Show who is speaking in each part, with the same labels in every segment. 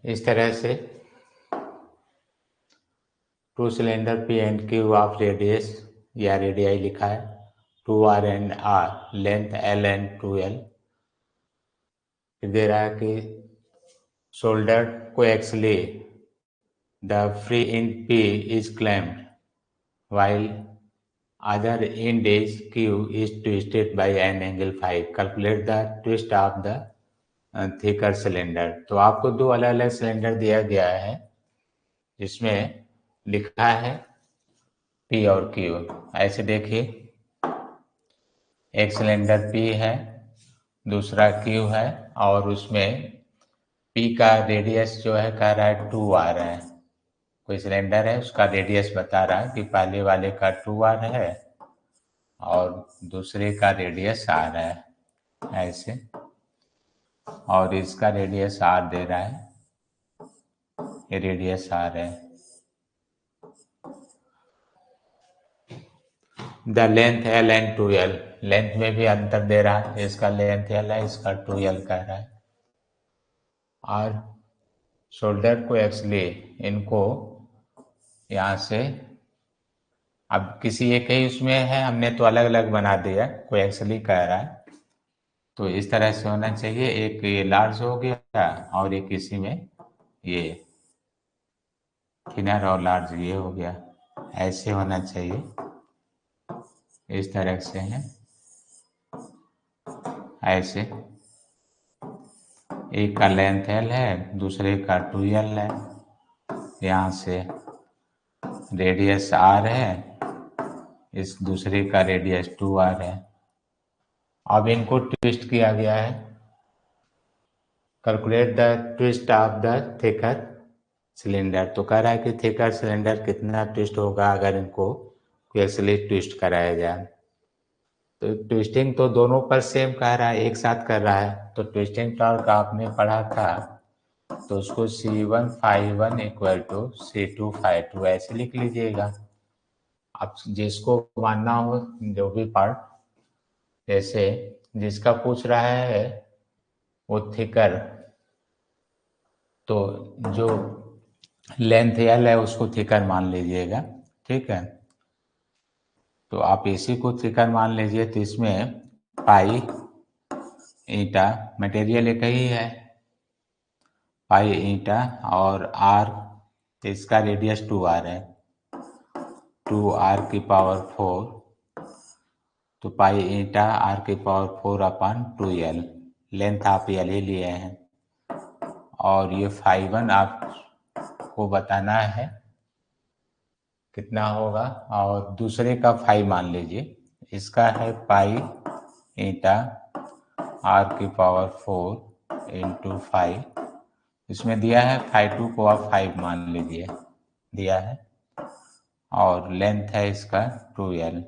Speaker 1: इस तरह से two cylinder P and Q of radius या रेडियाई लिखा है 2r and r, length l and 2l। फिर दे रहा है कि शोल्डर को axially the free end p is clamped while other end is q is twisted by an angle phi। Calculate the twist of the thicker cylinder। तो आपको दो अलग अलग सिलेंडर दिया गया है जिसमें लिखा है P और Q। ऐसे देखिए, एक सिलेंडर P है, दूसरा Q है, और उसमें P का रेडियस जो है कह रहा है 2r है। कोई सिलेंडर है, उसका रेडियस बता रहा है कि पहले वाले का 2r है और दूसरे का रेडियस r है, ऐसे। और इसका रेडियस r दे रहा है, ये रेडियस r है। The length l and 2l, length में भी अंतर दे रहा है, इसका लेंथ l है, इसका 2l कह रहा है। और शोल्डर को एक्चुअली इनको यहाँ से, अब किसी एक ही उसमें है, हमने तो अलग अलग बना दिया, कोई एक्चुअली कह रहा है, तो इस तरह से होना चाहिए। एक ये लार्ज हो गया और एक इसी में ये थिनर और लार्ज ये हो गया, ऐसे होना चाहिए। इस तरह से है, ऐसे। एक का लेंथ l है, दूसरे का 2l है, यहाँ से रेडियस r है, इस दूसरे का रेडियस 2r है। अब इनको ट्विस्ट किया गया है। Calculate the twist of the thicker cylinder. तो कह रहा है कि थिकर सिलेंडर कितना ट्विस्ट होगा अगर इनको एक्चुअली ट्विस्ट कराया जाए। तो ट्विस्टिंग तो दोनों पर सेम कह रहा है, एक साथ कर रहा है। तो ट्विस्टिंग टॉर्क आपने पढ़ा था, तो उसको C1 φ1 इक्वल टू C2 φ2 ऐसे लिख लीजिएगा। अब जिसको मानना हो, जो भी पार्ट, जैसे जिसका पूछ रहा है वो थिकर, तो जो लेंथ l है उसको थिकर मान लीजिएगा, ठीक है। तो आप इसी को थिकर मान लीजिए। तो इसमें पाई ईटा मटेरियल एक ही है, पाई ईटा, और r इसका रेडियस 2r है, 2r की पावर 4। तो पाई ईटा r की पावर 4 अपॉन 2l, लेंथ आप l ही लिए हैं। और ये φ1 आपको बताना है कितना होगा, और दूसरे का फाई मान लीजिए। इसका है पाई ईटा r की पावर 4 इंटू 5, इसमें दिया है φ2 को आप 5 मान लीजिए, दिया है, और लेंथ है इसका 2l,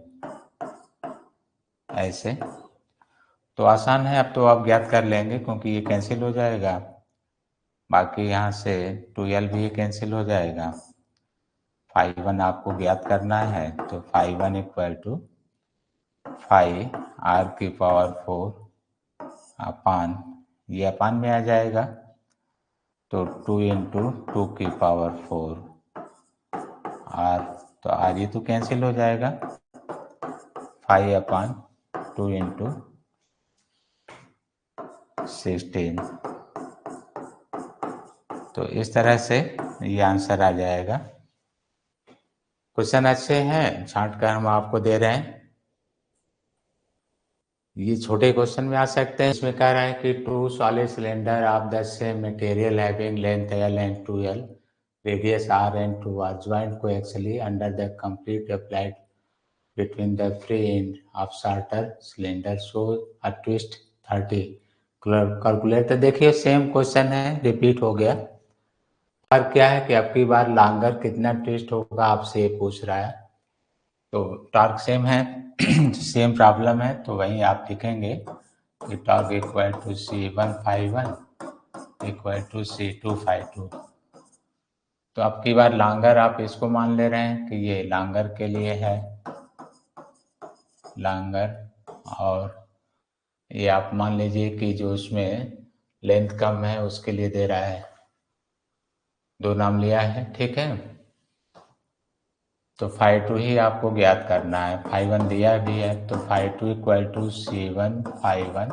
Speaker 1: ऐसे। तो आसान है, अब तो आप ज्ञात कर लेंगे क्योंकि ये कैंसिल हो जाएगा, बाकी यहाँ से 2l भी कैंसिल हो जाएगा। φ1 आपको ज्ञात करना है, तो φ1 इक्वल टू फाइव r की पावर 4 अपान, ये अपान में आ जाएगा, तो 2 इंटू 2 की पावर 4 r, तो r ये तो कैंसिल हो जाएगा, 5 अपान 2 इंटू 16। तो इस तरह से ये आंसर आ जाएगा। क्वेश्चन अच्छे हैं, छांट कर हम आपको दे रहे हैं। ये छोटे क्वेश्चन में आ सकते हैं। इसमें कह रहा है कि two solid cylinder of the same material having length l and 2l, radius r and 2r, joined coaxially under the complete applied between the free end of shorter cylinder, so a twist 30। Calculate. तो देखिए same question है, repeat हो गया। पर क्या है कि अब की बार लॉन्गर कितना ट्विस्ट होगा आपसे ये पूछ रहा है। तो टॉर्क सेम है, सेम प्रॉब्लम है, तो वहीं आप लिखेंगे कि torque equal to C1 φ1 equal to C2 φ2। तो अब की बार लॉन्गर आप इसको मान ले रहे हैं कि ये लॉन्गर के लिए है, लॉन्गर, और ये आप मान लीजिए कि जो उसमें लेंथ कम है उसके लिए दे रहा है। दो नाम लिया है, ठीक है। तो φ2 ही आपको ज्ञात करना है, φ1 दिया भी है, तो φ2 equal to C1 φ1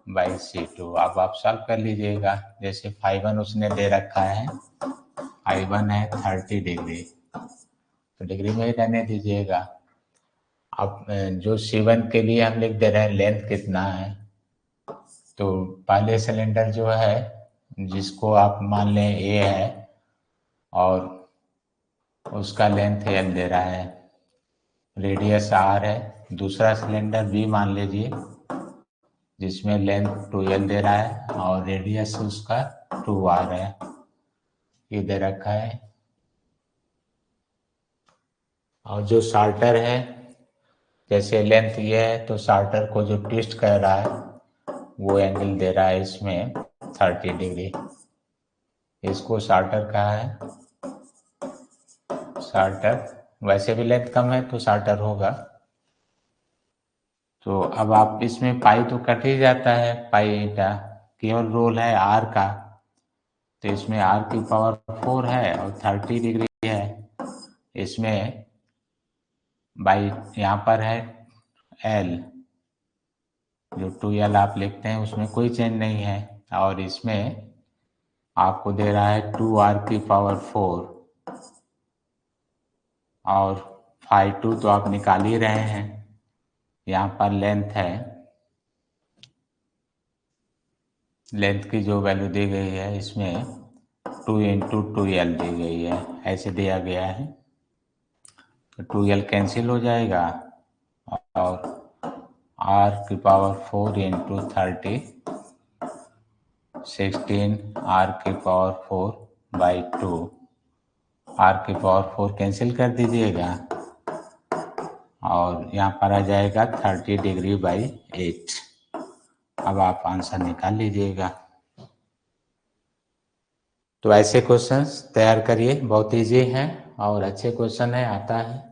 Speaker 1: by C2। अब आप सॉल्व कर लीजिएगा। जैसे φ1 उसने दे रखा है, φ1 है 30 डिग्री, तो डिग्री में ही रहने दीजिएगा। अब जो C1 के लिए हम लिख दे रहे हैं लेंथ कितना है, तो पहले सिलेंडर जो है जिसको आप मान लें A है और उसका लेंथ L दे रहा है, रेडियस R है। दूसरा सिलेंडर B मान लीजिए जिसमें लेंथ 2L दे रहा है और रेडियस उसका 2R है, ये दे रखा है। और जो शार्टर है, जैसे लेंथ ये है तो शार्टर को जो ट्विस्ट कर रहा है वो एंगल दे रहा है इसमें 30 डिग्री, इसको शार्टर कहा है। शार्टर, वैसे भी लेंथ कम है तो शार्टर होगा। तो अब आप इसमें पाई तो कट ही जाता है, पाई का केवल रोल है आर का, तो इसमें आर की पावर 4 है और 30 डिग्री है। इसमें बाई यहाँ पर है एल, जो 2L आप लिखते हैं उसमें कोई चेंज नहीं है, और इसमें आपको दे रहा है 2R की पावर 4, और φ2 तो आप निकाल ही रहे हैं। यहाँ पर लेंथ है, लेंथ की जो वैल्यू दी गई है इसमें 2 इंटू 2L दी गई है, ऐसे दिया गया है। तो 2L कैंसिल हो जाएगा और R की पावर 4 इंटू 30 16 R की पावर 4 बाई 2, R की पावर 4 कैंसिल कर दीजिएगा और यहाँ पर आ जाएगा 30 डिग्री बाई 8। अब आप आंसर निकाल लीजिएगा। तो ऐसे क्वेश्चंस तैयार करिए, बहुत इजी हैं और अच्छे क्वेश्चन है, आता है।